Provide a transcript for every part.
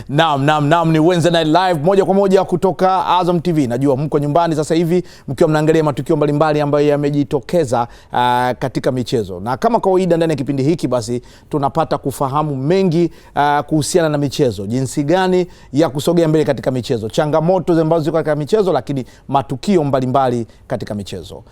Naam, ni Wednesday Night Live moja kwa moja kutoka Azam TV. Najua mko nyumbani sasa hivi mkiwa mnaangalia matukio mbalimbali ambayo yamejitokeza katika michezo. Na kama kawaida ndani ya kipindi hiki basi tunapata kufahamu mengi kuhusiana na michezo. Jinsi gani ya kusogea mbele katika michezo. Changamoto ambazo ziko katika michezo, lakini matukio mbalimbali katika michezo.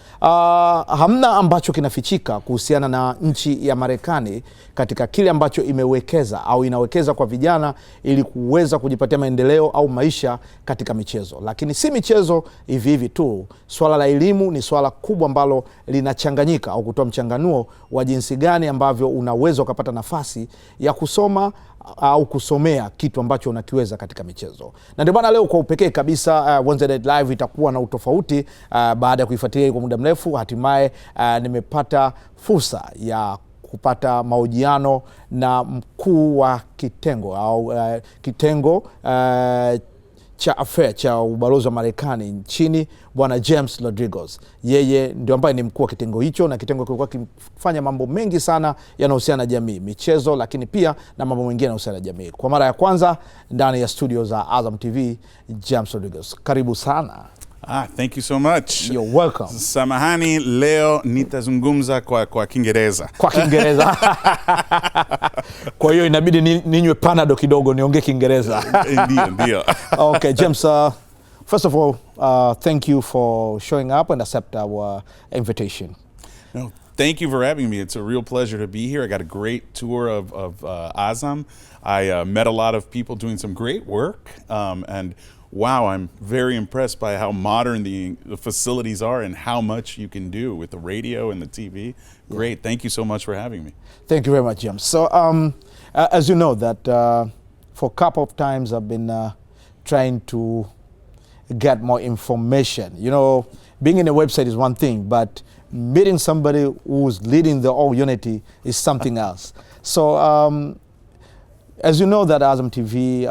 Hamna ambacho kinafichika kuhusiana na nchi ya Marekani katika kile ambacho imewekeza au inawekeza kwa vijana ili kuweza kujipatia maendeleo au maisha katika michezo. Lakini si michezo hivi hivi tu. Swala la elimu ni swala kubwa ambalo linachanganyika au kutoa mchanganuo wa jinsi gani ambavyo unaweza ukapata nafasi ya kusoma au kusomea kitu ambacho unakiweza katika michezo. Na ndio maana leo kwa upekee kabisa Wednesday Night Live itakuwa na utofauti baada ya kuifuatilia kwa muda mrefu. Hatimaye nimepata fursa ya kupata mahojiano na mkuu wa kitengo au kitengo cha affair cha ubalozi wa Marekani nchini, Bwana James Rodriguez. Yeye ndio ambaye ni mkuu wa kitengo hicho, na kitengo kilikuwa kifanya mambo mengi sana yanayohusiana na jamii, michezo, lakini pia na mambo mengine yanayohusiana na jamii. Kwa mara ya kwanza ndani ya studio za Azam TV, James Rodriguez, karibu sana. Thank you so much. You're welcome. Samahani, leo nitazungumza kwa Kiingereza. Kwa Kiingereza. Kwa hiyo inabidi ninywe panado kidogo niongee Kiingereza. Ndio. Okay, James, first of all, thank you for showing up and accept our invitation. No, thank you for having me. It's a real pleasure to be here. I got a great tour of Azam. I met a lot of people doing some great work, and wow, I'm very impressed by how modern the facilities are and how much you can do with the radio and the TV. Great. Yeah. Thank you so much for having me. Thank you very much, James. So, as you know that for a couple of times I've been trying to get more information. You know, being in a website is one thing, but meeting somebody who's leading the whole unity is something else. So, as you know that Azam TV,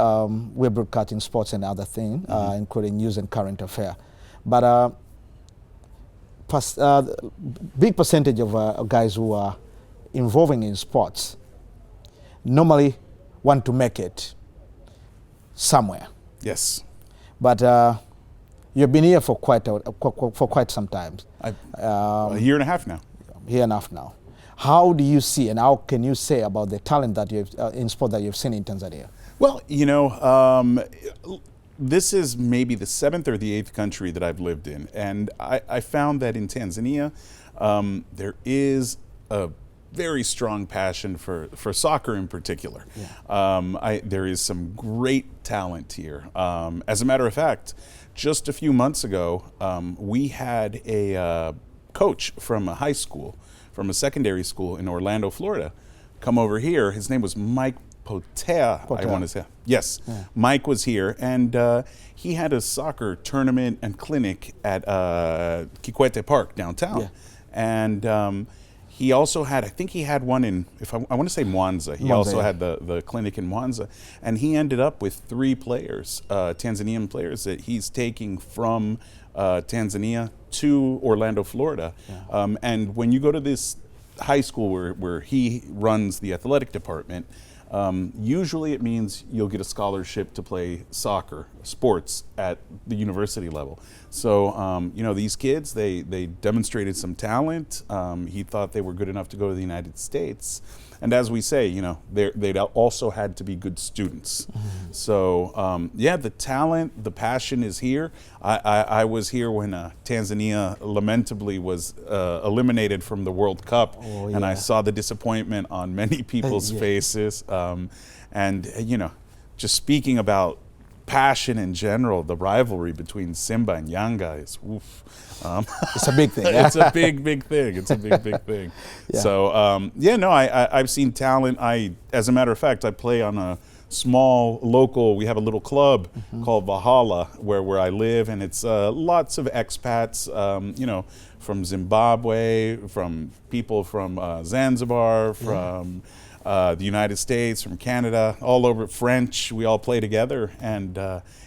we're broadcasting sports and other things, including news and current affair. But big percentage of guys who are involving in sports normally want to make it somewhere. Yes. But you've been here for quite some time. A year and a half now. Year and a half now. How do you see and how can you say about the talent that you've in sport that you've seen in Tanzania? Well, you know, this is maybe the 7th or the 8th country that I've lived in. And I found that in Tanzania, there is a very strong passion for soccer in particular. Yeah. There is some great talent here. As a matter of fact, just a few months ago, we had a coach from a high school, from a secondary school in Orlando, Florida, come over here. His name was Mike Potea, I want to say. Yes, yeah. Mike was here, and he had a soccer tournament and clinic at Kikwete Park downtown. Yeah. And he also had, I think he had one in, I want to say Mwanza. He also had the clinic in Mwanza. And he ended up with 3 players, Tanzanian players, that he's taking from Tanzania to Orlando, Florida. Yeah. And when you go to this high school where he runs the athletic department, usually it means you'll get a scholarship to play soccer, sports at the university level. So, you know, these kids, they demonstrated some talent. He thought they were good enough to go to the United States. And as we say, you know, they also had to be good students. Mm-hmm. So, yeah, the talent, the passion is here. I was here when Tanzania lamentably was eliminated from the World Cup. Oh, yeah. And I saw the disappointment on many people's faces. And, you know, just speaking about passion in general, the rivalry between Simba and Yanga is oof. It's a big thing. It's a big thing. It's a big thing. Yeah. So yeah, no, I've seen talent. As a matter of fact, I play on a small local. We have a little club called Valhalla where I live, and it's lots of expats. You know, from Zimbabwe, from people from Zanzibar, from the United States, from Canada, all over, French. We all play together, and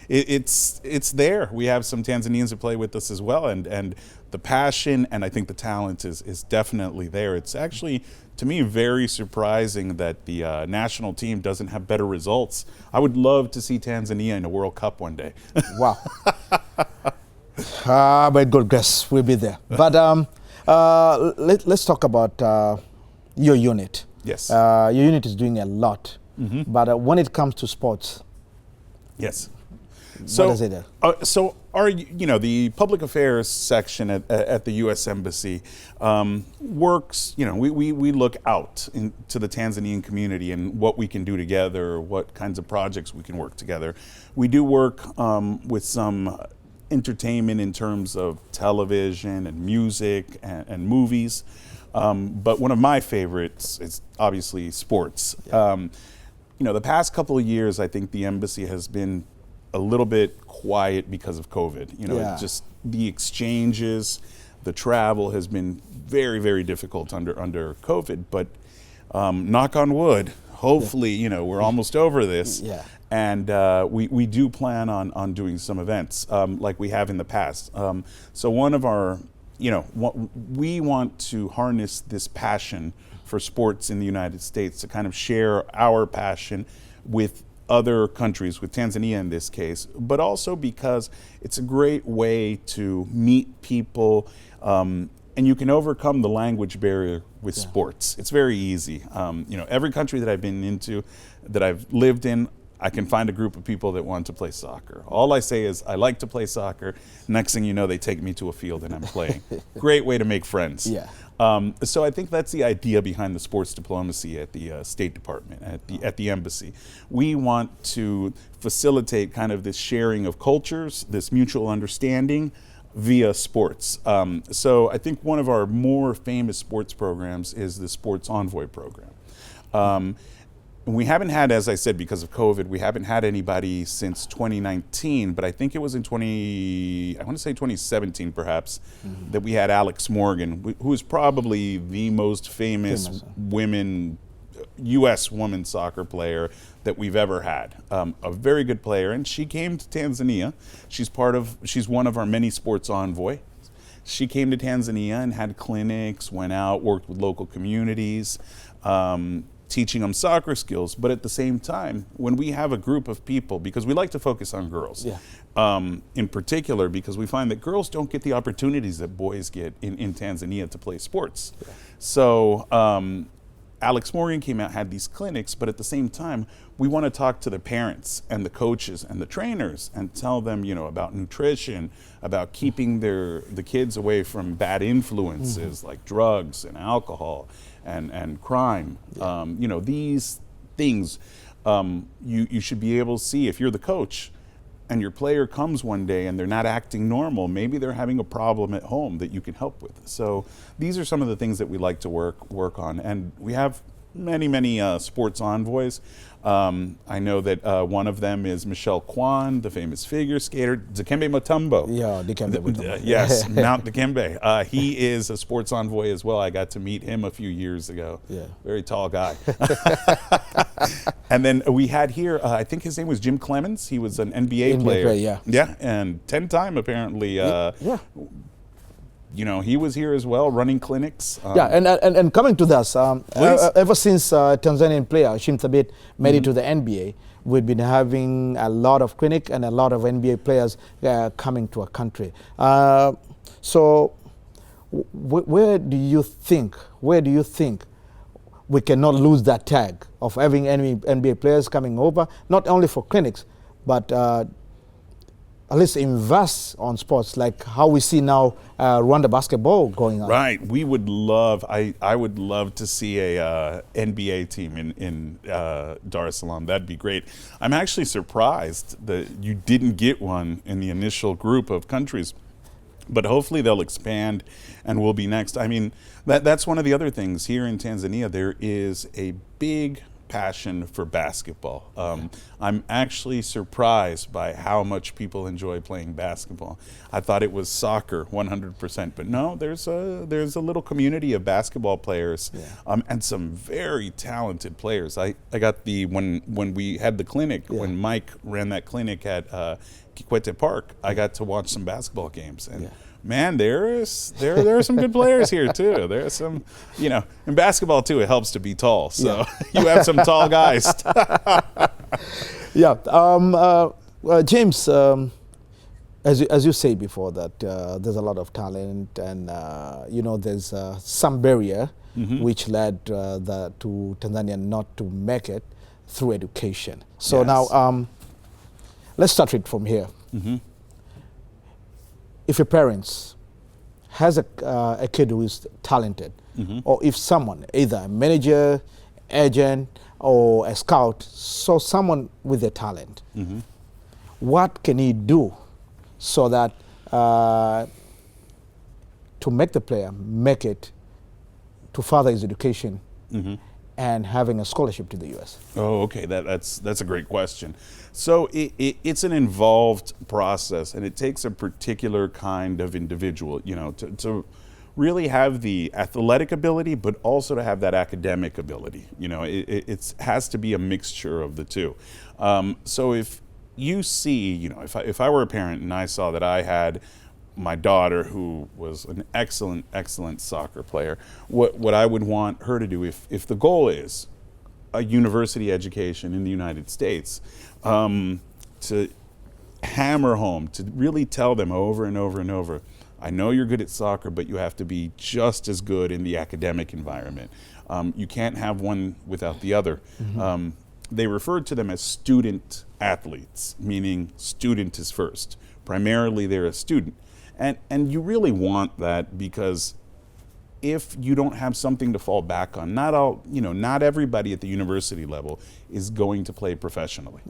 it's there. We have some Tanzanians that play with us as well, and the passion and I think the talent is definitely there. It's actually to me, very surprising that the national team doesn't have better results. I would love to see Tanzania in a World Cup one day. Wow. But good guess, we'll be there. But let's talk about your unit. Yes. Your unit is doing a lot. But when it comes to sports, yes. what is it? So our, the public affairs section at the U.S. Embassy works, we look out into the Tanzanian community and what we can do together, what kinds of projects we can work together. We do work with some entertainment in terms of television and music and movies. But one of my favorites is obviously sports. Yeah. The past couple of years, I think the embassy has been a little bit quiet because of COVID. Just the exchanges, the travel has been very, very difficult under COVID. But knock on wood, hopefully, we're almost over this. Yeah. And we do plan on doing some events like we have in the past. So one of our, we want to harness this passion for sports in the United States to kind of share our passion with other countries, with Tanzania in this case, but also because it's a great way to meet people, and you can overcome the language barrier with sports. It's very easy. Every country that I've been into, that I've lived in, I can find a group of people that want to play soccer. All I say is, I like to play soccer. Next thing you know, they take me to a field and I'm playing. Great way to make friends. Yeah. So I think that's the idea behind the sports diplomacy at the State Department, at the embassy. We want to facilitate kind of this sharing of cultures, this mutual understanding via sports. So I think one of our more famous sports programs is the Sports Envoy program. We haven't had, as I said, because of COVID, we haven't had anybody since 2019, but I think it was in 2017 perhaps, that we had Alex Morgan, who is probably the most famous U.S. women's soccer player that we've ever had. A very good player, and she came to Tanzania. She's one of our many sports envoy. She came to Tanzania and had clinics, went out, worked with local communities, teaching them soccer skills. But at the same time, when we have a group of people, because we like to focus on girls, in particular, because we find that girls don't get the opportunities that boys get in Tanzania to play sports. Yeah. So Alex Morgan came out, had these clinics, but at the same time, we want to talk to the parents and the coaches and the trainers and tell them, about nutrition, about keeping the kids away from bad influences like drugs and alcohol and crime. These things you should be able to see if you're the coach and your player comes one day and they're not acting normal, maybe they're having a problem at home that you can help with. So these are some of the things that we like to work on. And we have many sports envoys. I know that one of them is Michelle Kwan, the famous figure skater, Dikembe Mutombo. Yeah, Dikembe Mutombo. Yes, Mount Dikembe. He is a sports envoy as well. I got to meet him a few years ago. Yeah. Very tall guy. And then we had here, I think his name was Jim Clemens. He was an NBA player. Yeah, and 10-time apparently. He was here as well, running clinics. And coming to this, ever since Tanzanian player Shim Thabit made it to the NBA, we've been having a lot of clinic and a lot of NBA players coming to our country. So where do you think we cannot lose that tag of having NBA players coming over, not only for clinics, but at least invest on sports, like how we see now Rwanda basketball going on. Right. We would love, I would love to see a NBA team in Dar es Salaam. That'd be great. I'm actually surprised that you didn't get one in the initial group of countries, but hopefully they'll expand and we'll be next. I mean, that's one of the other things here in Tanzania. There is a big passion for basketball. I'm actually surprised by how much people enjoy playing basketball. I thought it was soccer 100%, but no, there's a little community of basketball players, and some very talented players. I got when we had the clinic, when Mike ran that clinic at Kikwete Park, I got to watch some basketball games, and Man, there are some good players here too. There are some, in basketball too. It helps to be tall, so you have some tall guys. Yeah, James. As you say before that there's a lot of talent, and there's some barrier which led to Tanzania not to make it through education. So now let's start it from here. If your parents has a kid who is talented, or if someone, either a manager, agent, or a scout, saw someone with a talent, what can he do so that to make the player make it to further his education and having a scholarship to the U.S.? Oh, okay. That's a great question. So it's an involved process, and it takes a particular kind of individual, to really have the athletic ability, but also to have that academic ability. It has to be a mixture of the two. So if you see, if I were a parent and I saw that I had my daughter who was an excellent soccer player, what I would want her to do, if the goal is a university education in the United States, to hammer home, to really tell them over and over and over, I know you're good at soccer, but you have to be just as good in the academic environment. You can't have one without the other. They referred to them as student athletes, meaning student is first. Primarily, they're a student. And you really want that, because if you don't have something to fall back on, not everybody at the university level is going to play professionally.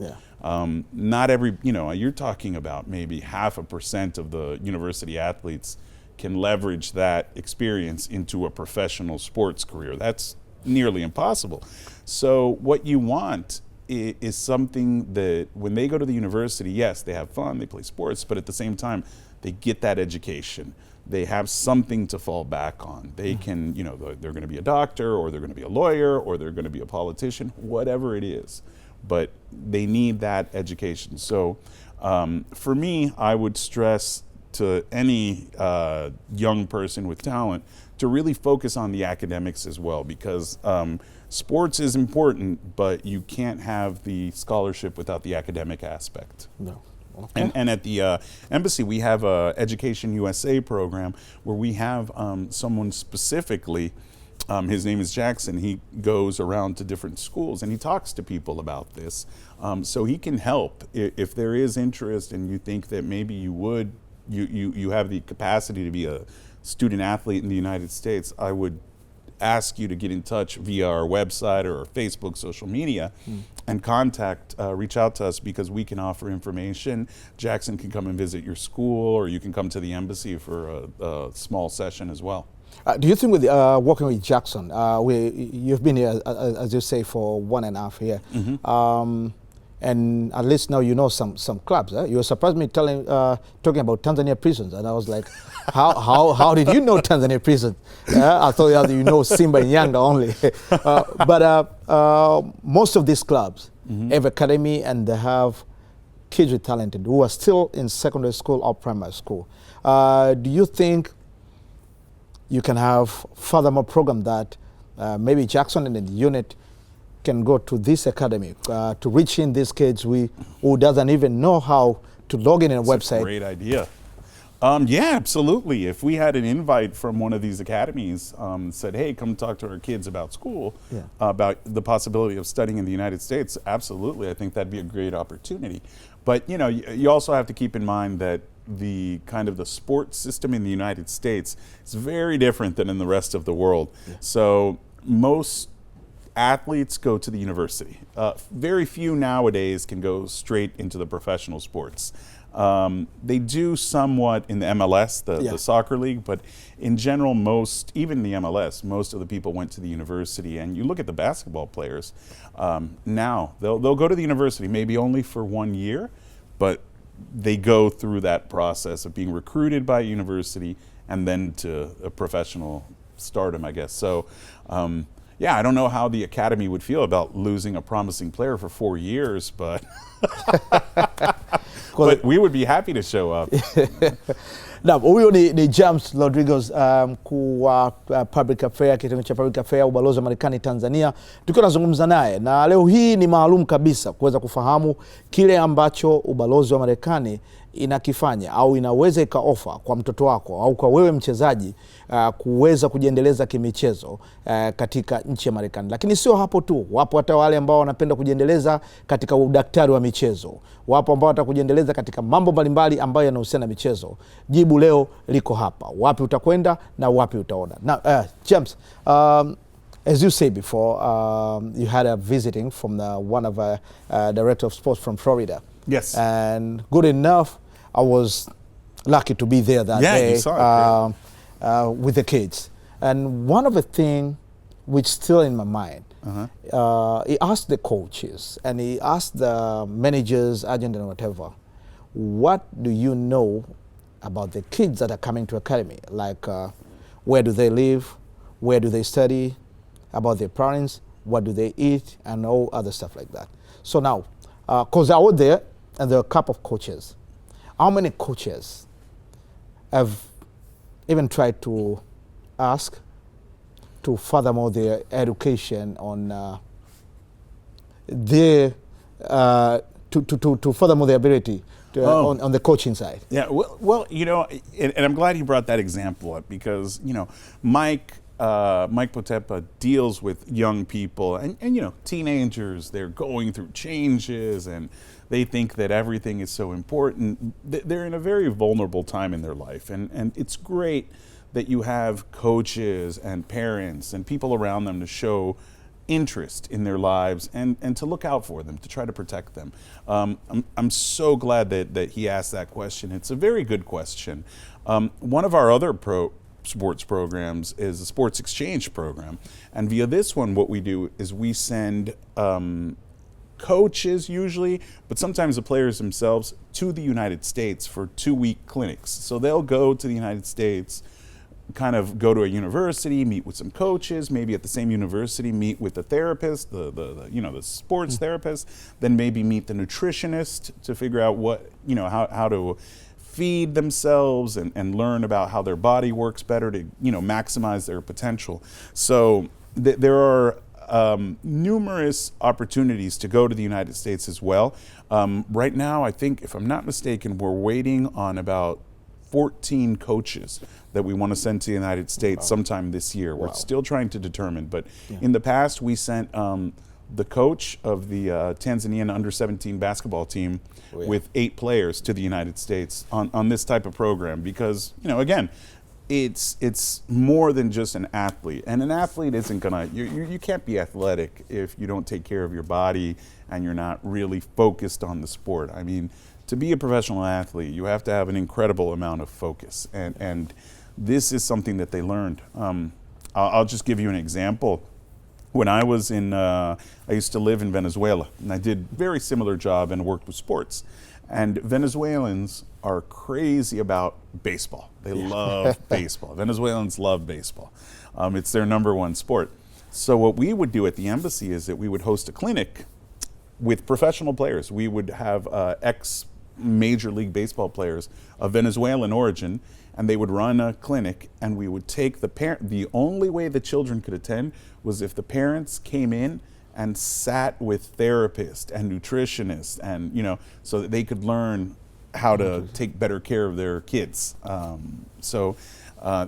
Not every, you're talking about maybe 0.5% of the university athletes can leverage that experience into a professional sports career. That's nearly impossible. So what you want is something that when they go to the university, yes, they have fun, they play sports, but at the same time, they get that education. They have something to fall back on. They can, they're going to be a doctor, or they're going to be a lawyer, or they're going to be a politician, whatever it is. But they need that education. So for me, I would stress to any young person with talent to really focus on the academics as well, because sports is important, but you can't have the scholarship without the academic aspect. No. Okay. And at the embassy, we have a Education USA program where we have someone specifically, his name is Jackson. He goes around to different schools and he talks to people about this. So he can help if there is interest and you think that maybe you have the capacity to be a student athlete in the United States. I would ask you to get in touch via our website or our Facebook, social media, and reach out to us, because we can offer information. Jackson can come and visit your school, or you can come to the embassy for a small session as well. Do you think with working with Jackson, you've been here, as you say, for 1.5 years, and at least now you know some clubs. You surprised me talking about Tanzania prisons, and I was like, how did you know Tanzania prisons? I thought you know Simba and Yanga only. But most of these clubs have academy, and they have kids with talented who are still in secondary school or primary school. Do you think you can have furthermore program that maybe Jackson and the unit can go to this academy to reach in these kids who doesn't even know how to log in a website? That's a great idea. Yeah, absolutely. If we had an invite from one of these academies, said, hey, come talk to our kids about school, about the possibility of studying in the United States, absolutely. I think that'd be a great opportunity. But, you also have to keep in mind that the sports system in the United States is very different than in the rest of the world. So most athletes go to the university. Very few nowadays can go straight into the professional sports. They do somewhat in the MLS, the soccer league, but in general, even the MLS, most of the people went to the university. And you look at the basketball players, now they'll go to the university maybe only for 1 year, but they go through that process of being recruited by a university and then to a professional stardom, I guess. So, I don't know how the academy would feel about losing a promising player for 4 years, but but we would be happy to show up. Na huyo ni James Rodriguez, mkuu wa public affair, kitengo cha public affair ubalozi wa Marekani Tanzania, tukiwa nazungumza naye, na leo hii ni maalum kabisa kuweza kufahamu kile ambacho ubalozi wa Marekani inakifanya au inaweza ikaofa kwa mtoto wako au kwa wewe mchezaji kuweza kujiendeleza kimichezo katika nchi ya Marekani. Lakini sio hapo tu, wapo hata wale ambao wanapenda kujiendeleza katika udaktari wa michezo, wapo ambao wanataka kujiendeleza katika mambo mbalimbali ambayo yanahusiana na michezo. Jibu leo liko hapa, wapi utakwenda na wapi utaona. Now, James, as you said before, you had a visiting from one of director of sports from Florida. Yes. And good enough, I was lucky to be there that day. You saw it, with the kids. And one of the things which still in my mind, he asked the coaches and he asked the managers, agent and whatever, what do you know about the kids that are coming to academy? Like where do they live? Where do they study? About their parents? What do they eat? And all other stuff like that. So now, because I was there and there are a couple of coaches. How many coaches have even tried to ask to furthermore their education on their to furthermore their ability to, on the coaching side? Yeah, well, you know, and I'm glad he brought that example up because, you know, Mike Potepa deals with young people and you know, teenagers. They're going through changes and they think that everything is so important. They're in a very vulnerable time in their life, and it's great that you have coaches and parents and people around them to show interest in their lives and to look out for them, to try to protect them. I'm so glad that he asked that question. It's a very good question. One of our other sports programs is a sports exchange program, and via this one what we do is we send coaches usually, but sometimes the players themselves, to the United States for 2-week clinics. So they'll go to the United States, kind of go to a university, meet with some coaches, maybe at the same university meet with the therapist, the you know, the sports therapist, then maybe meet the nutritionist to figure out what, you know, how to feed themselves and learn about how their body works better to, you know, maximize their potential. So there are numerous opportunities to go to the United States as well. Right now, I think, if I'm not mistaken, we're waiting on about 14 coaches that we want to send to the United States sometime this year. We're still trying to determine, but in the past we sent the coach of the Tanzanian under-17 basketball team with 8 players to the United States on this type of program because, you know, again, it's more than just an athlete, and an athlete isn't gonna, you can't be athletic if you don't take care of your body and you're not really focused on the sport. I mean, to be a professional athlete, you have to have an incredible amount of focus, and this is something that they learned. I'll just give you an example. When I was I used to live in Venezuela, and I did very similar job and worked with sports. And Venezuelans are crazy about baseball. They love baseball. Venezuelans love baseball. It's their #1 sport. So what we would do at the embassy is that we would host a clinic with professional players. We would have ex-Major League Baseball players of Venezuelan origin, and they would run a clinic, and we would take the parent. The only way the children could attend was if the parents came in and sat with therapists and nutritionists, and, you know, so that they could learn how to take better care of their kids. So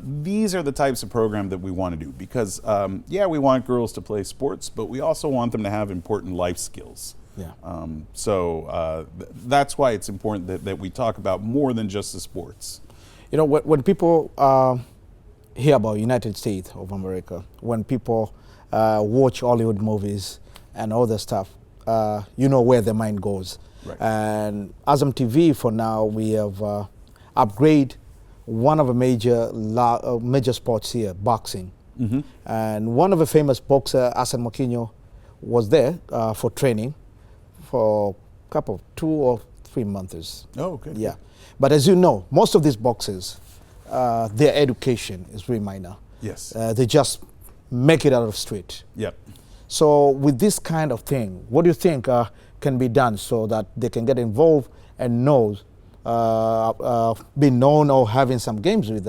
these are the types of program that we want to do because, yeah, we want girls to play sports, but we also want them to have important life skills. Yeah. So that's why it's important that we talk about more than just the sports. You know, when people hear about United States of America, when people watch Hollywood movies and all that stuff, you know where their mind goes. Right. And Azam TV, for now, we have upgraded one of the major sports here, boxing. And one of the famous boxer, Asan Mokinyo, was there for training for a couple of 2 or 3 months. Oh, okay. Yeah. But as you know, most of these boxers, their education is really minor. Yes. They just make it out of the street. Yep. So with this kind of thing, what do you think can be done so that they can get involved and know been known or having some games with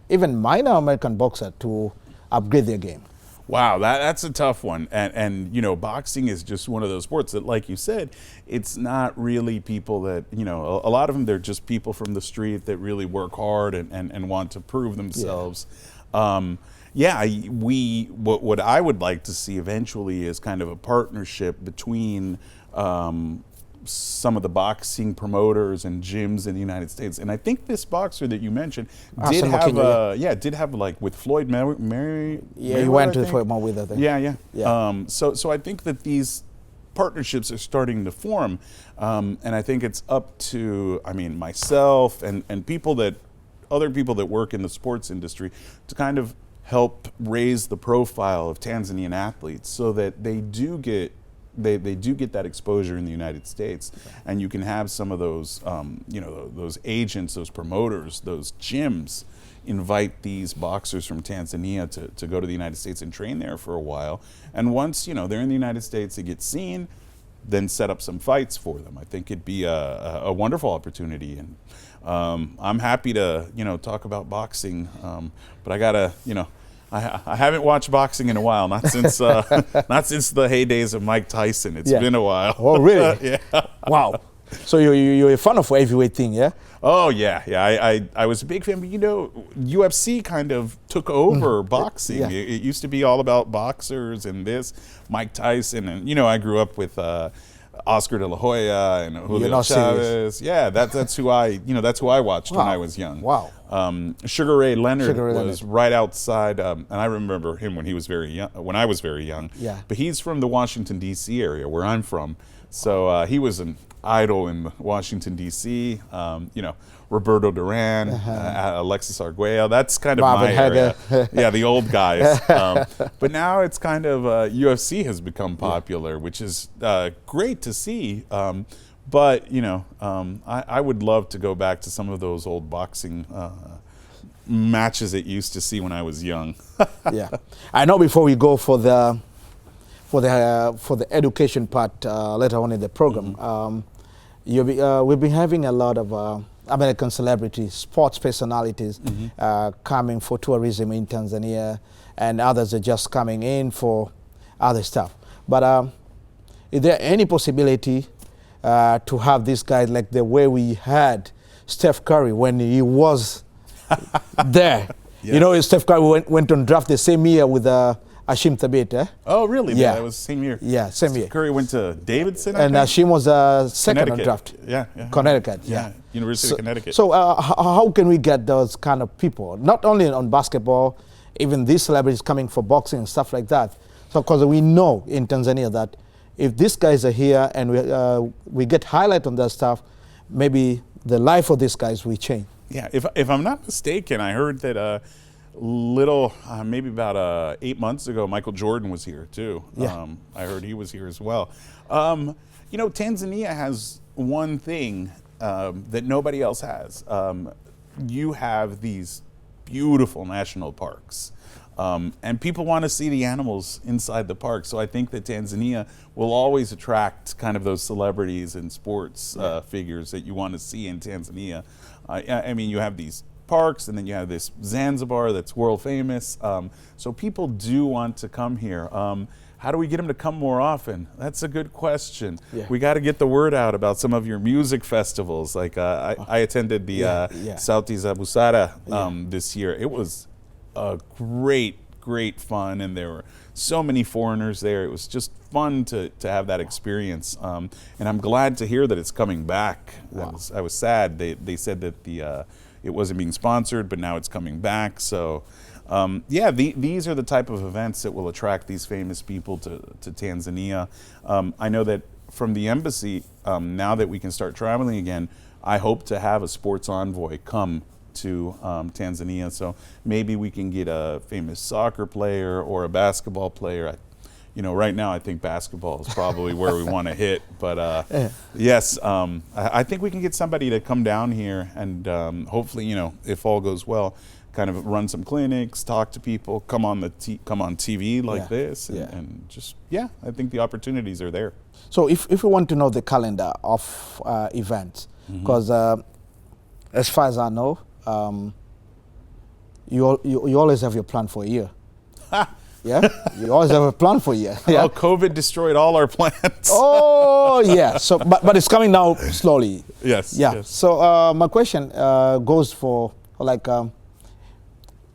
even minor American boxer to upgrade their game? Wow, that's a tough one. And you know, boxing is just one of those sports that, like you said, it's not really people that, you know, a lot of them, they're just people from the street that really work hard and want to prove themselves. Yeah, what I would like to see eventually is kind of a partnership between some of the boxing promoters and gyms in the United States. And I think this boxer that you mentioned did have like with Floyd Mayweather. Yeah, he went to Floyd Mayweather, I think. Yeah. So I think that these partnerships are starting to form, and I think it's up to, I mean, myself and other people that work in the sports industry to kind of help raise the profile of Tanzanian athletes so that they do get that exposure in the United States, and you can have some of those, you know, those agents, those promoters, those gyms invite these boxers from Tanzania to go to the United States and train there for a while. And once, you know, they're in the United States, they get seen, then set up some fights for them. I think it'd be a wonderful opportunity. And I'm happy to, you know, talk about boxing, but I gotta, you know, I haven't watched boxing in a while, not since not since the heydays of Mike Tyson. It's been a while. Oh, really? Yeah. Wow. So you're a fan of heavyweight thing, yeah? Oh yeah. I was a big fan, but you know, UFC kind of took over boxing. Yeah. It used to be all about boxers and this, Mike Tyson, and you know, I grew up with Oscar de la Hoya and Julio Chavez. Yeah, that's who I watched when I was young. Wow. Sugar Ray Leonard was right outside, and I remember him when he was very young. When I was very young. Yeah. But he's from the Washington D.C. area where I'm from, so he was an idol in Washington D.C. You know, Roberto Duran, Alexis Arguello. That's kind of Robin my area. Yeah, the old guys. But now it's kind of UFC has become popular, which is great to see. But you know, I would love to go back to some of those old boxing matches that you used to see when I was young. Yeah, I know. Before we go for the education part later on in the program, we've been having a lot of American celebrities, sports personalities coming for tourism in Tanzania, and others are just coming in for other stuff. But is there any possibility to have these guys like the way we had Steph Curry when he was there? Yes. You know, Steph Curry went on draft the same year with Hashim Thabit, eh? Oh, really? Yeah. That was the same year. Yeah, same year. Curry went to Davidson, and Hashim was second on draft. Yeah. Connecticut. Yeah. University of Connecticut. So how can we get those kind of people, not only on basketball, even these celebrities coming for boxing and stuff like that? So because we know in Tanzania that if these guys are here and we get highlight on that stuff, maybe the life of these guys will change. Yeah, if I'm not mistaken, I heard that maybe about 8 months ago, Michael Jordan was here too. Yeah. I heard he was here as well. You know, Tanzania has one thing that nobody else has. You have these beautiful national parks. And people want to see the animals inside the park. So I think that Tanzania will always attract kind of those celebrities and sports figures that you want to see in Tanzania. I mean, you have these parks, and then you have this Zanzibar that's world famous. So people do want to come here. How do we get them to come more often? That's a good question. Yeah. We got to get the word out about some of your music festivals. Like I attended the Sauti za Busara this year. It was great fun, and there were so many foreigners there. It was just fun to have that experience, and I'm glad to hear that it's coming back. Wow. I was sad. They said that it wasn't being sponsored, but now it's coming back. So these are the type of events that will attract these famous people to Tanzania. I know that from the embassy, now that we can start traveling again, I hope to have a sports envoy come to Tanzania, so maybe we can get a famous soccer player or a basketball player. You know, right now I think basketball is probably where we want to hit, but yes, I think we can get somebody to come down here and hopefully, you know, if all goes well, kind of run some clinics, talk to people, come on TV like this, and just I think the opportunities are there. So if you want to know the calendar of events, because as far as I know, you always have your plan for a year. Yeah, you always have a plan for a year. Yeah? Well, COVID destroyed all our plans. Oh yeah. So but it's coming now slowly. Yes. Yeah. Yes. So my question goes for like,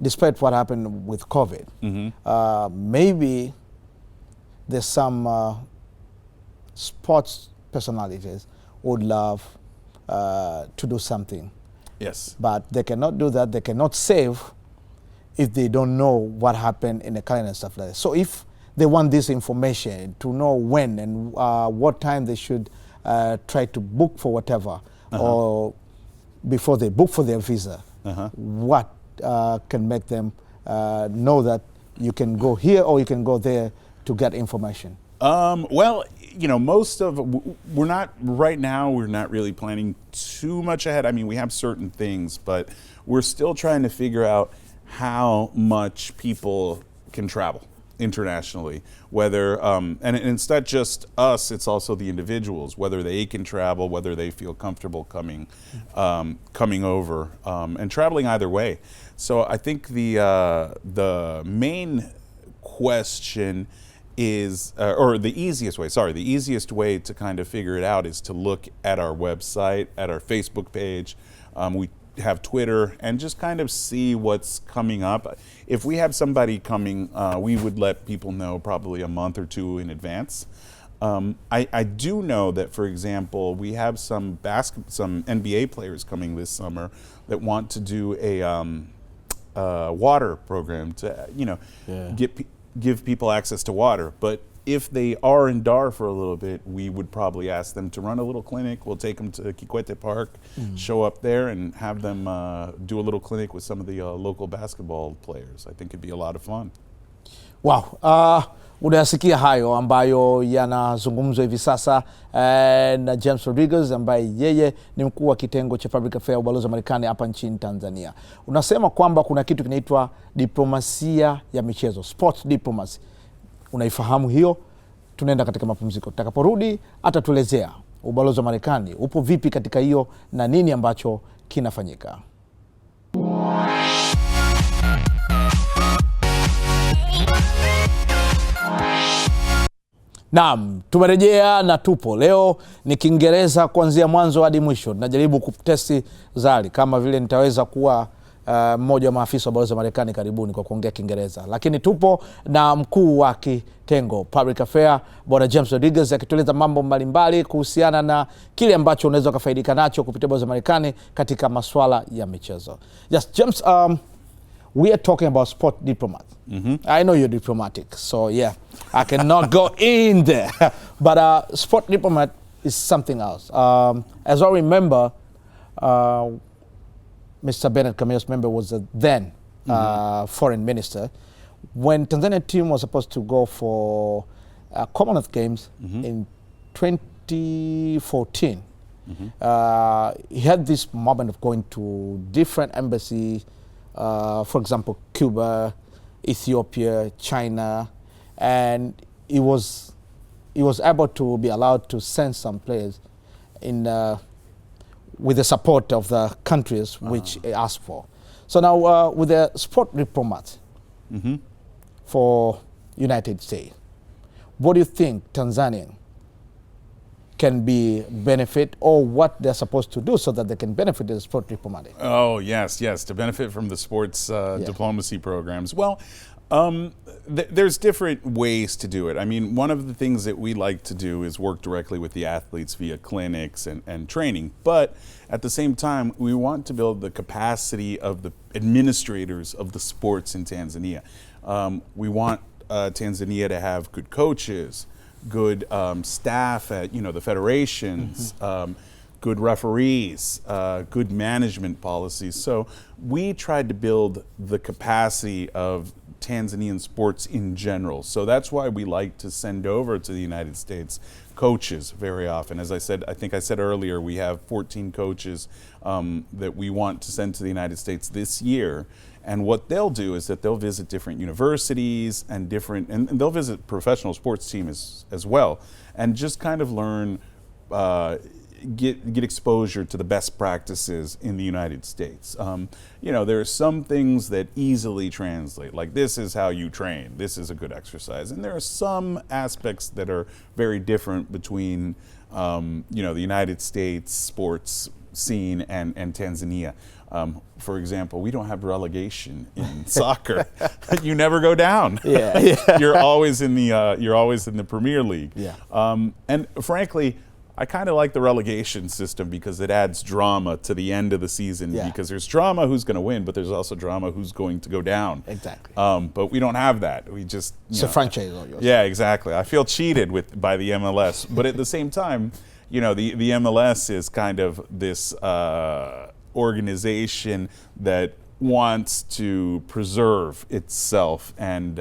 despite what happened with COVID, maybe there's some sports personalities would love to do something. Yes. But they cannot do that. They cannot save if they don't know what happened in the calendar and stuff like that. So if they want this information to know when and what time they should try to book for whatever, or before they book for their visa, what can make them know that you can go here or you can go there to get information? Well, we're not really planning too much ahead. I mean, we have certain things, but we're still trying to figure out how much people can travel internationally, whether, and it's not just us, it's also the individuals, whether they can travel, whether they feel comfortable coming over, and traveling either way. So I think the main question is, or the easiest way to kind of figure it out is to look at our website, at our Facebook page. We have Twitter, and just kind of see what's coming up. If we have somebody coming, we would let people know probably a month or two in advance. I do know that, for example, we have some NBA players coming this summer that want to do a water program to give people access to water. But if they are in Dar for a little bit, we would probably ask them to run a little clinic. We'll take them to Kikwete Park, show up there, and have them do a little clinic with some of the local basketball players. I think it'd be a lot of fun. Wow. Unayasikia hayo ambayo yanazungumzwa hivi sasa na James Rodriguez, ambaye yeye ni mkuu wa kitengo cha Public Affairs Ubalozi wa Marekani hapa nchini Tanzania. Unasema kwamba kuna kitu kinaitwa diplomasia ya michezo, sports diplomacy. Unaifahamu hiyo? Tunaenda katika mapumziko. Tutakaporudi atatuelezea ubalozi wa Marekani upo vipi katika hiyo na nini ambacho kinafanyika. Naam, tumerejea na tupo. Leo ni Kiingereza kuanzia mwanzo hadi mwisho. Najaribu kutesti Zali kama vile nitaweza kuwa mmoja wa maafisa wa ubalozi wa Marekani karibuni kwa kuongea Kiingereza. Lakini tupo na mkuu wa kitengo Public Affairs Bwana James Rodriguez akitueleza mambo mbalimbali kuhusiana na kile ambacho unaweza kufaidika nacho kupitia ubalozi wa Marekani katika masuala ya michezo. Yes, James, we are talking about sport diplomat. I know you're diplomatic, so yeah, I cannot go in there. But sport diplomat is something else. As I remember, Mr. Bennett Camillus Member was then foreign minister. When Tanzania team was supposed to go for Commonwealth Games in 2014, he had this moment of going to different embassies, for example, Cuba, Ethiopia, China, and he was able to be allowed to send some players in with the support of the countries which he asked for. So now with the sport diplomat for United States, what do you think Tanzania can be benefit, or what they're supposed to do so that they can benefit the sport diplomatic? Oh, yes, to benefit from the sports diplomacy programs. Well, there's different ways to do it. I mean, one of the things that we like to do is work directly with the athletes via clinics and training. But at the same time, we want to build the capacity of the administrators of the sports in Tanzania. We want Tanzania to have good coaches, good staff at the federations, good referees, good management policies. So we tried to build the capacity of Tanzanian sports in general. So that's why we like to send over to the United States coaches very often. As I said, I think I said earlier, we have 14 coaches that we want to send to the United States this year. And what they'll do is that they'll visit different universities and they'll visit professional sports teams as well, and just kind of learn, get exposure to the best practices in the United States. There are some things that easily translate, like this is how you train, this is a good exercise. And there are some aspects that are very different between, the United States sports scene and Tanzania. For example, we don't have relegation in soccer. You never go down. Yeah. You're always in the Premier League. Yeah. And frankly, I kind of like the relegation system because it adds drama to the end of the season. Yeah. Because there's drama who's going to win, but there's also drama who's going to go down. Exactly. But we don't have that. We just It's a franchise. Yeah, exactly. I feel cheated by the MLS, but at the same time, the MLS is kind of this organization that wants to preserve itself, and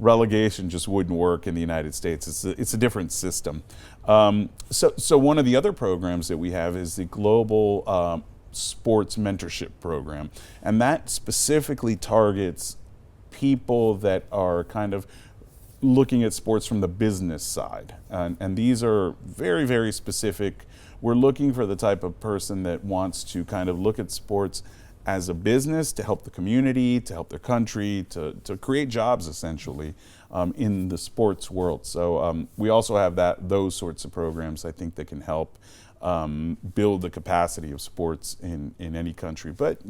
relegation just wouldn't work in the United States. It's a different system. So one of the other programs that we have is the Global Sports Mentorship Program, and that specifically targets people that are kind of looking at sports from the business side. And these are very, very specific. We're looking for the type of person that wants to kind of look at sports as a business to help the community, to help their country, to create jobs essentially in the sports world. So we also have those sorts of programs, I think, that can help build the capacity of sports in any country. But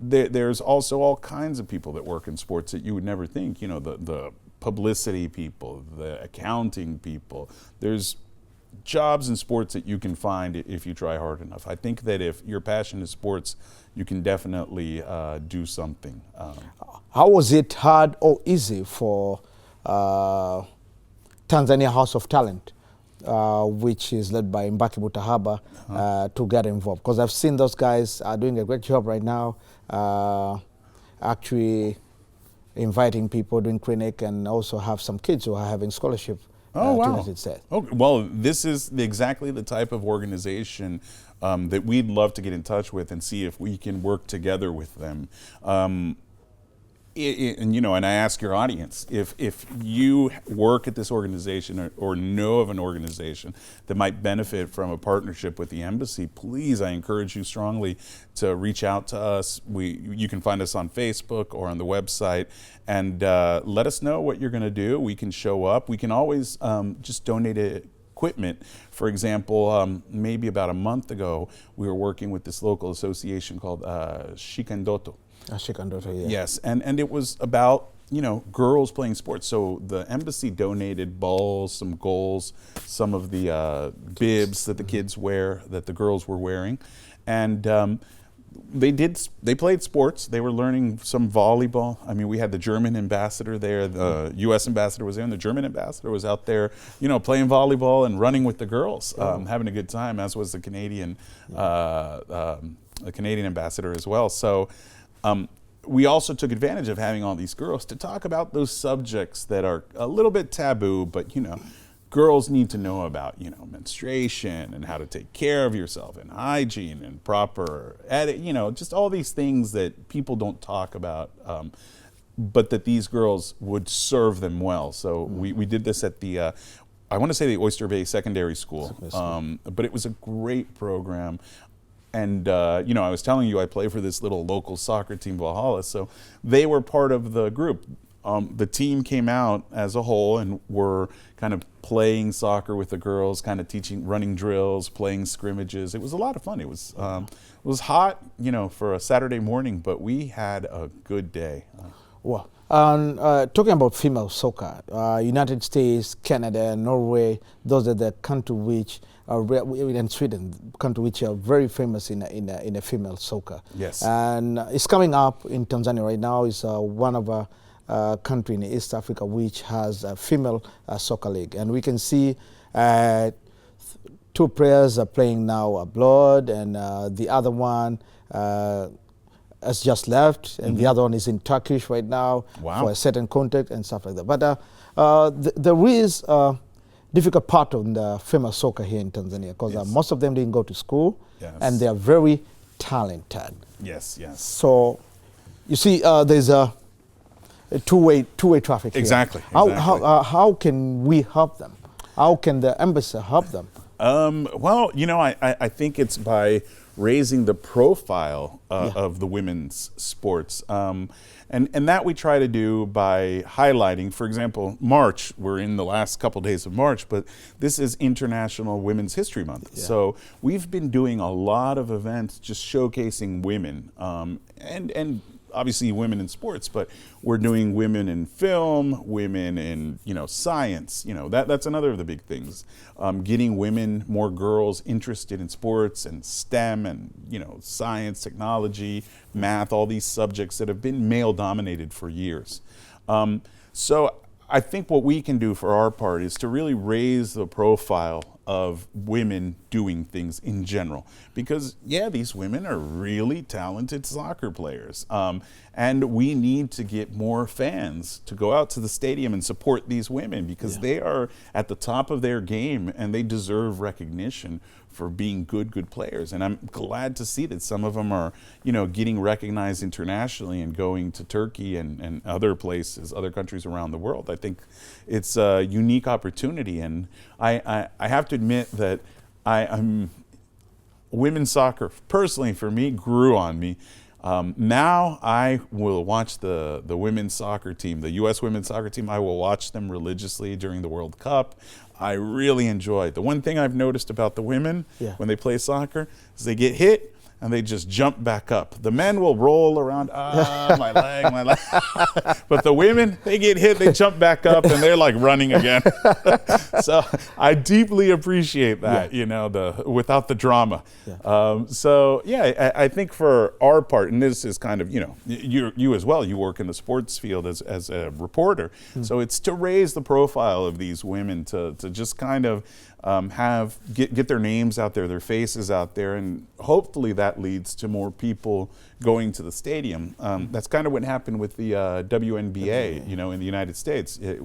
there's also all kinds of people that work in sports that you would never think. The publicity people, the accounting people. There's jobs in sports that you can find if you try hard enough. I think that if your passion is sports, you can definitely do something. How was it hard or easy for Tanzania House of Talent, which is led by Mbaki Butahaba, to get involved? Because I've seen those guys are doing a great job right now, actually inviting people, doing clinic, and also have some kids who are having scholarship. Oh, wow. To States. Oh, well, this is exactly the type of organization that we'd love to get in touch with and see if we can work together with them. And I ask your audience, if you work at this organization or know of an organization that might benefit from a partnership with the embassy, please, I encourage you strongly to reach out to us. You can find us on Facebook or on the website, and let us know what you're going to do. We can show up. We can always just donate equipment. For example, maybe about a month ago, we were working with this local association called Shikandoto. Yeah. Yes, and it was about girls playing sports. So the embassy donated balls, some goals, some of the bibs that the kids wear, that the girls were wearing, and they played sports. They were learning some volleyball. I mean, we had the German ambassador there, the U.S. ambassador was there, and the German ambassador was out there, playing volleyball and running with the girls, having a good time, as was the Canadian ambassador as well. So. We also took advantage of having all these girls to talk about those subjects that are a little bit taboo, but girls need to know about menstruation and how to take care of yourself and hygiene and proper etiquette, just all these things that people don't talk about, but that these girls would serve them well. So we did this at the I want to say the Oyster Bay Secondary School, but it was a great program. And, I was telling you I play for this little local soccer team, Valhalla, so they were part of the group. The team came out as a whole and were kind of playing soccer with the girls, kind of teaching, running drills, playing scrimmages. It was a lot of fun. It was hot, for a Saturday morning, but we had a good day. Wow. Talking about female soccer, United States, Canada, Norway, those are the countries which and Sweden, country which are very famous in a female soccer. Yes. And it's coming up in Tanzania right now. It's one of a country in East Africa which has a female soccer league, and we can see two players are playing now abroad, and the other one has just left, and the other one is in Turkish right now. Wow. For a certain contract and stuff like that. But there is difficult part of the female soccer here in Tanzania, because Yes. most of them didn't go to school, Yes. and they are very talented. Yes, yes. So, you see, there's a two-way traffic here. Exactly. How can we help them? How can the embassy help them? Well, I think it's by raising the profile of the women's sports. And that we try to do by highlighting, for example, March, we're in the last couple days of March, but this is International Women's History Month. Yeah. So we've been doing a lot of events just showcasing women and obviously women in sports, but we're doing women in film, women in science. That's another of the big things. Getting women, more girls interested in sports and STEM and science, technology, math, all these subjects that have been male dominated for years. So I think what we can do for our part is to really raise the profile of women doing things in general, because these women are really talented soccer players, and we need to get more fans to go out to the stadium and support these women, because they are at the top of their game and they deserve recognition for being good players. And I'm glad to see that some of them are getting recognized internationally and going to Turkey and other places, other countries around the world. I think it's a unique opportunity, and I have to admit that women's soccer, personally for me, grew on me. Now I will watch the women's soccer team, the U.S. women's soccer team. I will watch them religiously during the World Cup. I really enjoy it. The one thing I've noticed about the women when they play soccer is they get hit and they just jump back up. The men will roll around, my leg. But the women, they get hit, they jump back up, and they're like running again. So I deeply appreciate that, without the drama. I think for our part, and this is kind of, you as well, you work in the sports field as a reporter. So it's to raise the profile of these women, to just kind of get their names out there, their faces out there, and hopefully that leads to more people going to the stadium. That's kind of what happened with the WNBA, in the United States. It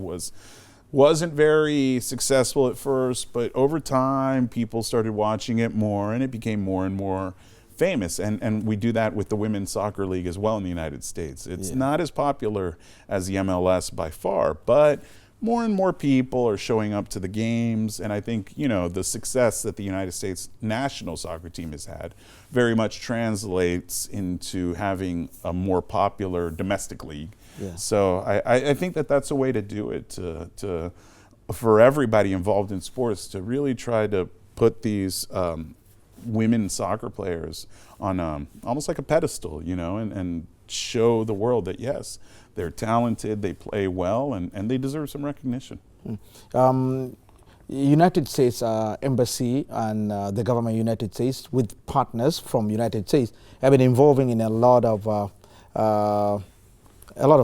wasn't very successful at first, but over time people started watching it more, and it became more and more famous. And we do that with the Women's Soccer League as well in the United States. It's not as popular as the MLS by far, but more and more people are showing up to the games, and I think the success that the United States national soccer team has had very much translates into having a more popular domestic league. So I think that's a way to do it, to for everybody involved in sports, to really try to put these women soccer players on almost like a pedestal, and show the world that yes, they're talented, they play well, and they deserve some recognition. United States Embassy and the government of United States, with partners from United States, have been involving in a lot of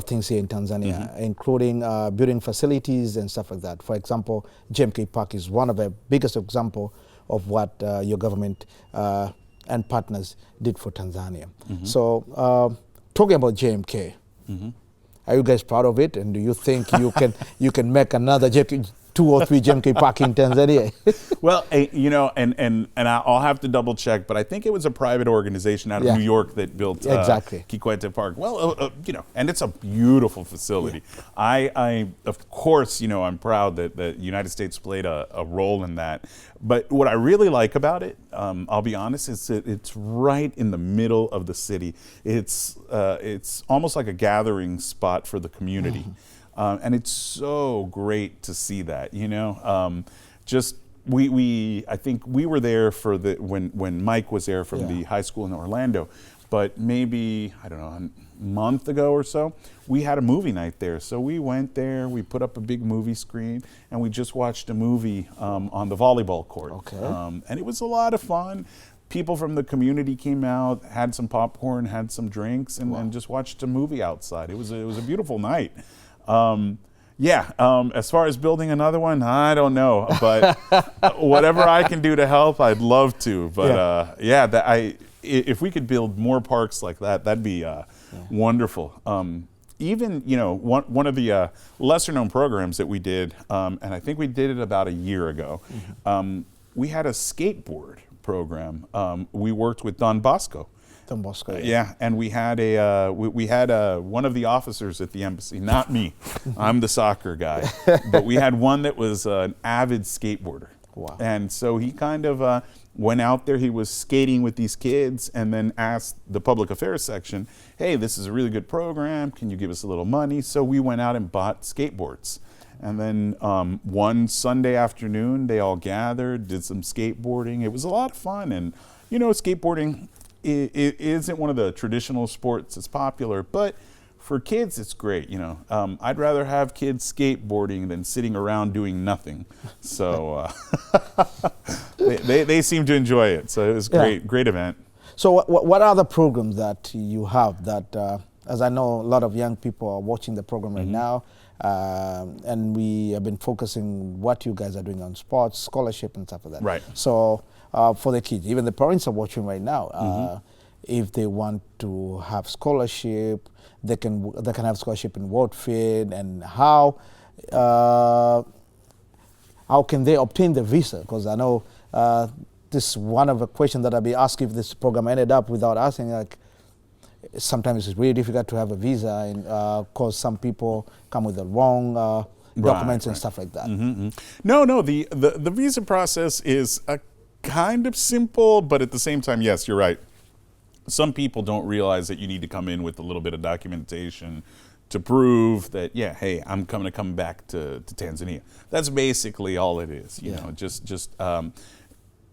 things here in Tanzania, including building facilities and stuff like that. For example, JMK Park is one of the biggest example of what your government and partners did for Tanzania. So, talking about JMK, are you guys proud of it? And do you think you can make another 2 or 3 JMK Park in Tanzania? Well, and I'll have to double check, but I think it was a private organization out of New York that built Kikwete Park. Well, and it's a beautiful facility. I of course, I'm proud that the United States played a role in that. But what I really like about it, I'll be honest, is that it's right in the middle of the city. It's almost like a gathering spot for the community. And it's so great to see that, I think we were there for when Mike was there from the high school in Orlando, but maybe, I don't know, a month ago or so, we had a movie night there. So we went there, we put up a big movie screen, and we just watched a movie on the volleyball court. And it was a lot of fun. People from the community came out, had some popcorn, had some drinks, and just watched a movie outside. It was a beautiful night. As far as building another one, I don't know, but whatever I can do to help, I'd love to. But if we could build more parks like that, that'd be wonderful. Even one of the lesser known programs that we did, and I think we did it about a year ago. We had a skateboard program. We worked with Don Bosco. Don Bosco. Yeah, and we had one of the officers at the embassy, not me. I'm the soccer guy, but we had one that was an avid skateboarder. Wow. And so he kind of went out there. He was skating with these kids, and then asked the public affairs section, "Hey, this is a really good program. Can you give us a little money?" So we went out and bought skateboards. And then one Sunday afternoon, they all gathered, did some skateboarding. It was a lot of fun. And, you know, skateboarding it isn't one of the traditional sports that's popular, but for kids, it's great. You know, I'd rather have kids skateboarding than sitting around doing nothing. So they seem to enjoy it. So it was great event. So what are the programs that you have that, as I know, a lot of young people are watching the program right now, and we have been focusing what you guys are doing on sports, scholarship, and stuff like that. Right. So for the kids, even the parents are watching right now. If they want to have scholarship, they can have scholarship in World Fit, and how can they obtain the visa? Because I know this is one of the questions that I'll be asked if this program ended up without asking. Like, sometimes it's really difficult to have a visa, and because some people come with the wrong documents and stuff like that. No, the visa process is kind of simple, but at the same time, yes, you're right. Some people don't realize that you need to come in with a little bit of documentation to prove that, yeah, hey, I'm coming to come back to Tanzania. That's basically all it is. You know, just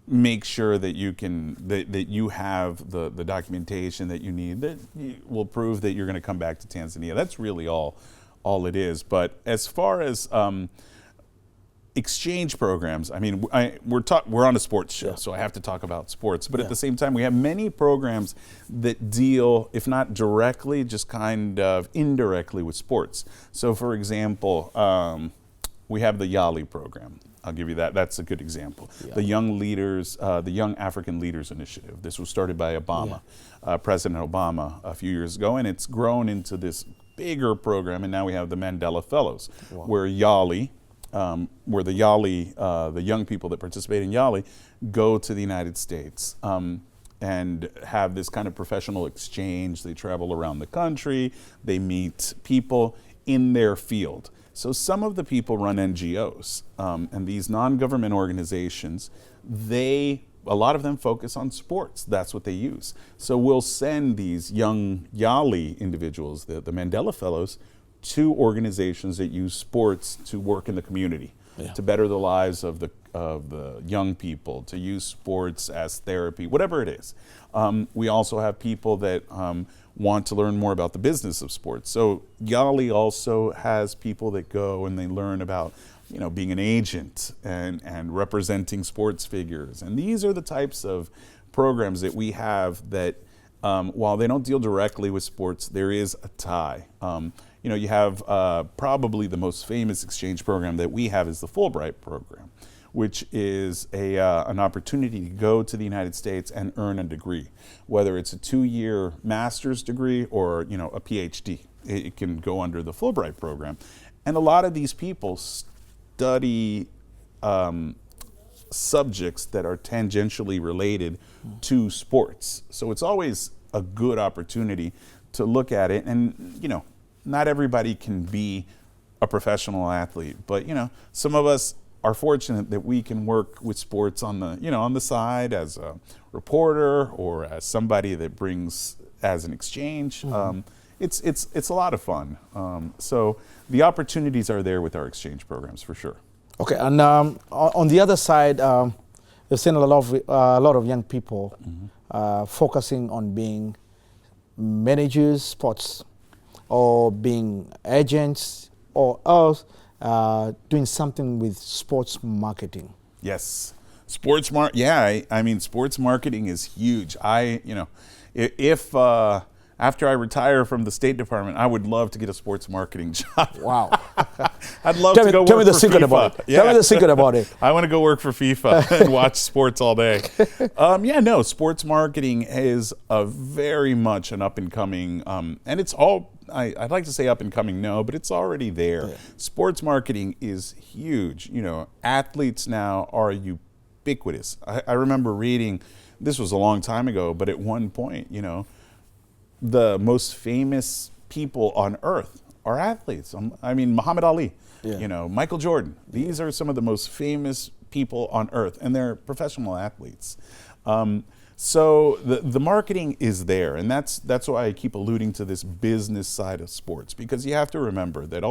make sure that you can that you have the documentation that you need that will prove that you're going to come back to Tanzania. That's really all it is. But as far as exchange programs, I mean, we're on a sports show, so I have to talk about sports. But at the same time, we have many programs that deal, if not directly, just kind of indirectly with sports. So, for example, we have the YALI program. I'll give you that. That's a good example. Yeah. The Young Leaders, the Young African Leaders Initiative. This was started by Obama, President Obama, a few years ago, and it's grown into this bigger program. And now we have the Mandela Fellows, where YALI, where the YALI, the young people that participate in YALI, go to the United States and have this kind of professional exchange. They travel around the country. They meet people in their field. So some of the people run NGOs, and these non-government organizations, a lot of them focus on sports. That's what they use. So we'll send these young YALI individuals, the Mandela Fellows, to organizations that use sports to work in the community, to better the lives of the young people, to use sports as therapy, whatever it is. We also have people that want to learn more about the business of sports. So YALI also has people that go and they learn about, you know, being an agent and representing sports figures. And these are the types of programs that we have that, while they don't deal directly with sports, there is a tie. You know, you have probably the most famous exchange program that we have is the Fulbright program, which is an opportunity to go to the United States and earn a degree, whether it's a 2-year master's degree or, you know, a PhD. It can go under the Fulbright program. And a lot of these people study subjects that are tangentially related to sports. So it's always a good opportunity to look at it. And, you know, not everybody can be a professional athlete, but, you know, some of us are fortunate that we can work with sports on the, you know, on the side as a reporter or as somebody that brings as an exchange. It's a lot of fun. So the opportunities are there with our exchange programs for sure. Okay, and on the other side, you've seen a lot of young people focusing on being managers, sports, or being agents, or else doing something with sports marketing. Yes, I mean, sports marketing is huge. You know, if after I retire from the State Department, I would love to get a sports marketing job. Wow. I'd love to go work for FIFA. Tell me the secret about it. Tell me the secret about it. I want to go work for FIFA and watch sports all day. Sports marketing is very much an up and coming, and it's all, I'd like to say up and coming, no, but it's already there. Yeah. Sports marketing is huge. You know, athletes now are ubiquitous. I remember reading, this was a long time ago, but at one point, you know, the most famous people on earth are athletes. I mean, Muhammad Ali, you know, Michael Jordan. These are some of the most famous people on earth, and they're professional athletes. So the marketing is there, and that's why I keep alluding to this business side of sports, because you have to remember that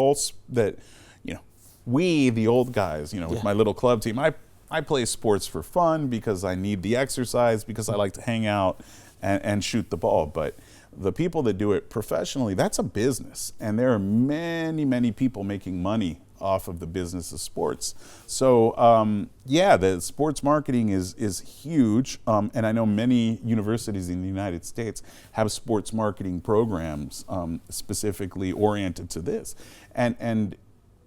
you know, we, the old guys, you know, with my little club team, I play sports for fun because I need the exercise, because I like to hang out and shoot the ball. But the people that do it professionally, that's a business, and there are many, many people making money off of the business of sports. So yeah, the sports marketing is huge, and I know many universities in the United States have sports marketing programs specifically oriented to this. And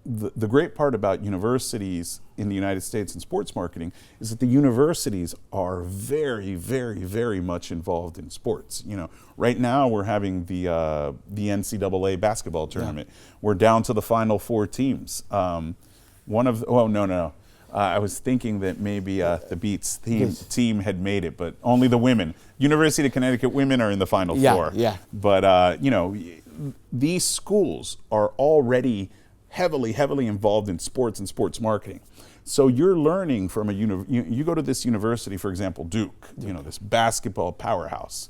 the great part about universities in the United States and sports marketing is that the universities are very, very, very much involved in sports. You know, right now we're having the NCAA basketball tournament. We're down to the final 4 teams. I was thinking that maybe the Beats team had made it, but only the women. University of Connecticut women are in the final 4. Yeah. But you know, these schools are already heavily involved in sports and sports marketing. So you're learning from you go to this university, for example, Duke, you know, this basketball powerhouse.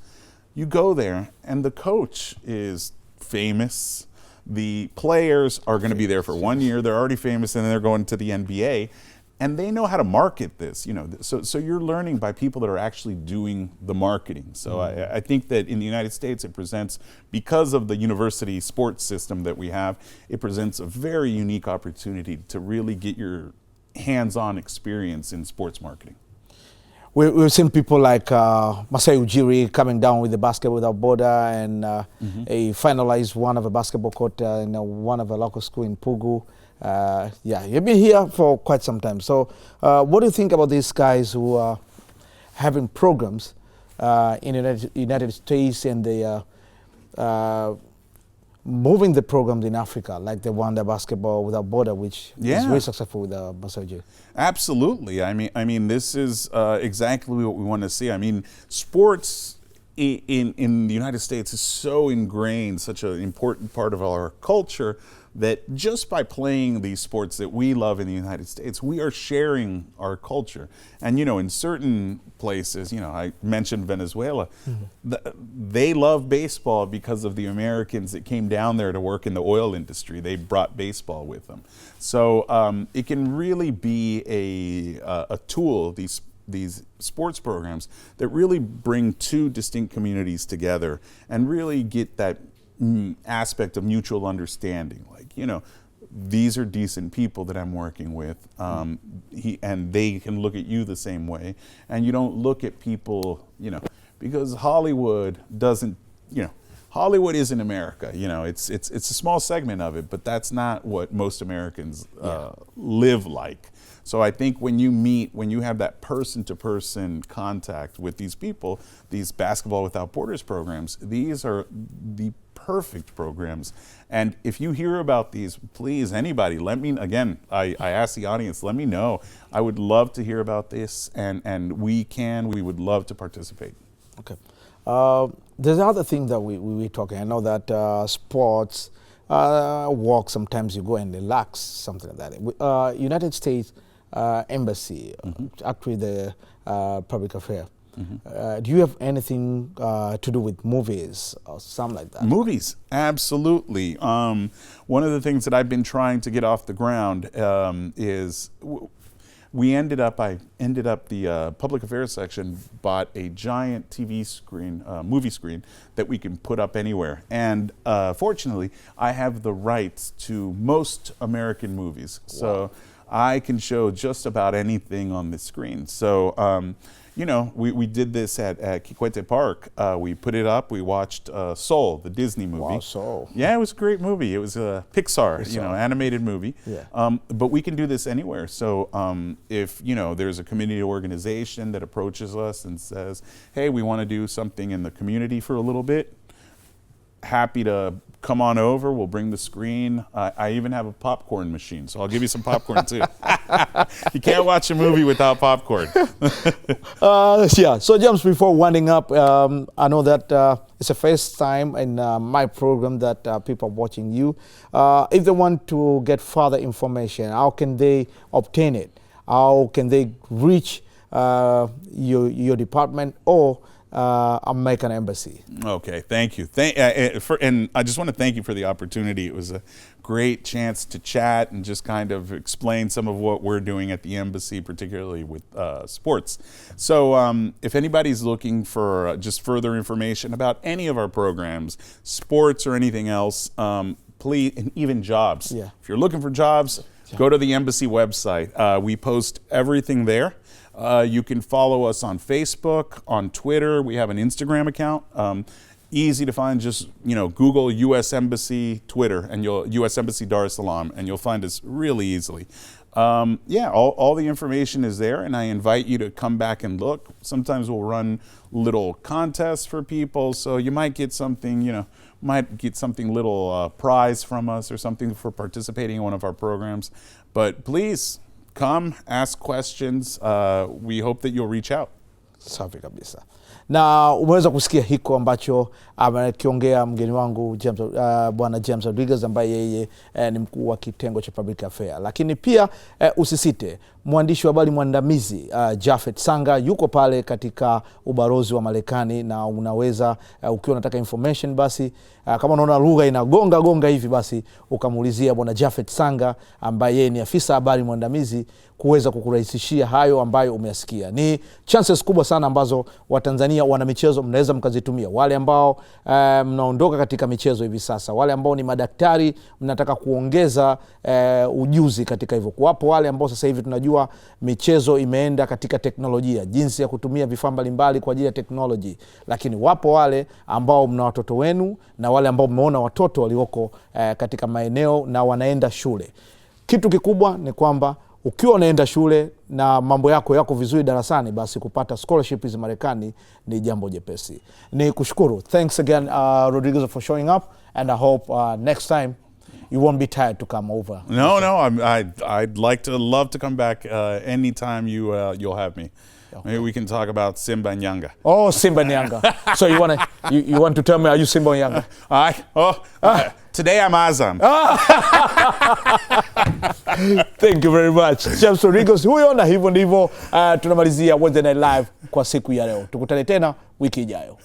You go there and the coach is famous. The players are going to be there for 1 year. They're already famous, and then they're going to the NBA. And they know how to market this, you know. So you're learning by people that are actually doing the marketing. So I think that in the United States, it presents, because of the university sports system that we have, it presents a very unique opportunity to really get your hands-on experience in sports marketing. We've seen people like Masai Ujiri coming down with the Basketball Without Border, and he finalized one of a basketball court in one of a local school in Pugu. Yeah, you've been here for quite some time. So what do you think about these guys who are having programs in the United States, and they are moving the programs in Africa, like the one, the Basketball Without Border, which is very successful with Masai Ujiri? Absolutely. I mean, this is exactly what we want to see. I mean, sports in the United States is so ingrained, such an important part of our culture, that just by playing these sports that we love in the United States, we are sharing our culture. And, you know, in certain places, you know, I mentioned Venezuela, they love baseball because of the Americans that came down there to work in the oil industry. They brought baseball with them. So it can really be a tool, these sports programs, that really bring 2 distinct communities together and really get that aspect of mutual understanding. Like, you know, these are decent people that I'm working with, and they can look at you the same way, and you don't look at people, you know, because Hollywood doesn't, you know, Hollywood isn't America. You know, it's a small segment of it, but that's not what most Americans live like. So I think when you have that person-to-person contact with these people, these Basketball Without Borders programs, these are the perfect programs. And if you hear about these, please, anybody, let me, again, I ask the audience, let me know. I would love to hear about this, and we would love to participate. Okay. There's another thing that we're talking. I know that sports, walk, sometimes you go and relax, something like that. United States Embassy, actually the public affair. Do you have anything to do with movies or something like that? Movies, absolutely. One of the things that I've been trying to get off the ground is the public affairs section bought a giant TV screen, movie screen that we can put up anywhere. And fortunately, I have the rights to most American movies. Wow. So I can show just about anything on the screen. So, you know, we did this at Kikwete Park. We put it up. We watched Soul, the Disney movie. Wow, Soul. Yeah, it was a great movie. It was a Pixar, you know, animated movie. Yeah. But we can do this anywhere. So if, you know, there's a community organization that approaches us and says, hey, we want to do something in the community for a little bit, happy to come on over. We'll bring the screen. I even have a popcorn machine, so I'll give you some popcorn too. You can't watch a movie without popcorn. Yeah. So James, before winding up, I know that it's the first time in my program that people are watching you. If they want to get further information, how can they obtain it? How can they reach your department or American Embassy? Okay, thank you. And I just want to thank you for the opportunity. It was a great chance to chat and just kind of explain some of what we're doing at the embassy, particularly with sports. So if anybody's looking for just further information about any of our programs, sports or anything else, please, and even jobs. Yeah. If you're looking for jobs, go to the embassy website. We post everything there. You can follow us on Facebook, on Twitter. We have an Instagram account. Easy to find. Just Google U.S. Embassy Twitter and U.S. Embassy Dar es Salaam, and you'll find us really easily. Yeah, all the information is there, and I invite you to come back and look. Sometimes we'll run little contests for people, so you might get something, little prize from us or something for participating in one of our programs. But please, come, ask questions. We hope that you'll reach out. Safi kabisa. Na umeweza kusikia hiko ambacho amekiongea mgeni wangu James, bwana James Rodriguez ambaye yeye ni mkuu wa kitengo cha public affairs. Lakini pia usisite, mwandishi wa habari mwandamizi Jafet Sanga yuko pale katika ubalozi wa Marekani, na unaweza ukiwa unataka information basi kama unaona lugha inagonga hivi basi ukamuulizia bwana Jafet Sanga ambaye yeye ni afisa habari mwandamizi kuweza kukurahisishia hayo ambayo umeyasikia. Ni chances kubwa sana ambazo Watanzania wana michezo mnaweza mkazitumia. Wale ambao mnaondoka katika michezo hivi sasa, wale ambao ni madaktari mnataka kuongeza ujuzi katika hivyo. Wapo wale ambao sasa hivi tunajua michezo imeenda katika teknolojia, jinsi ya kutumia vifaa mbalimbali kwa ajili ya technology. Lakini wapo wale ambao mna watoto wenu na wale ambao mmeona watoto walioko katika maeneo na wanaenda shule. Kitu kikubwa ni kwamba ukiwa unaenda shule na mambo yako vizuri darasani, basi kupata scholarship hizi Marekani ni jambo jepesi. Ni kushukuru. Thanks again Rodriguez for showing up, and I hope next time you won't be tired to come over. No, I'd love to come back anytime you'll have me. Okay. Maybe we can talk about Simba and Yanga. Oh, Simba and Yanga. So you want to tell me, are you Simba and Yanga? Today I'm Azam. Thank you very much. James Rodriguez huyo, na hivyo ndivyo tunamalizia Wednesday Night Live kwa siku ya leo. Tukutane tena wiki ijayo.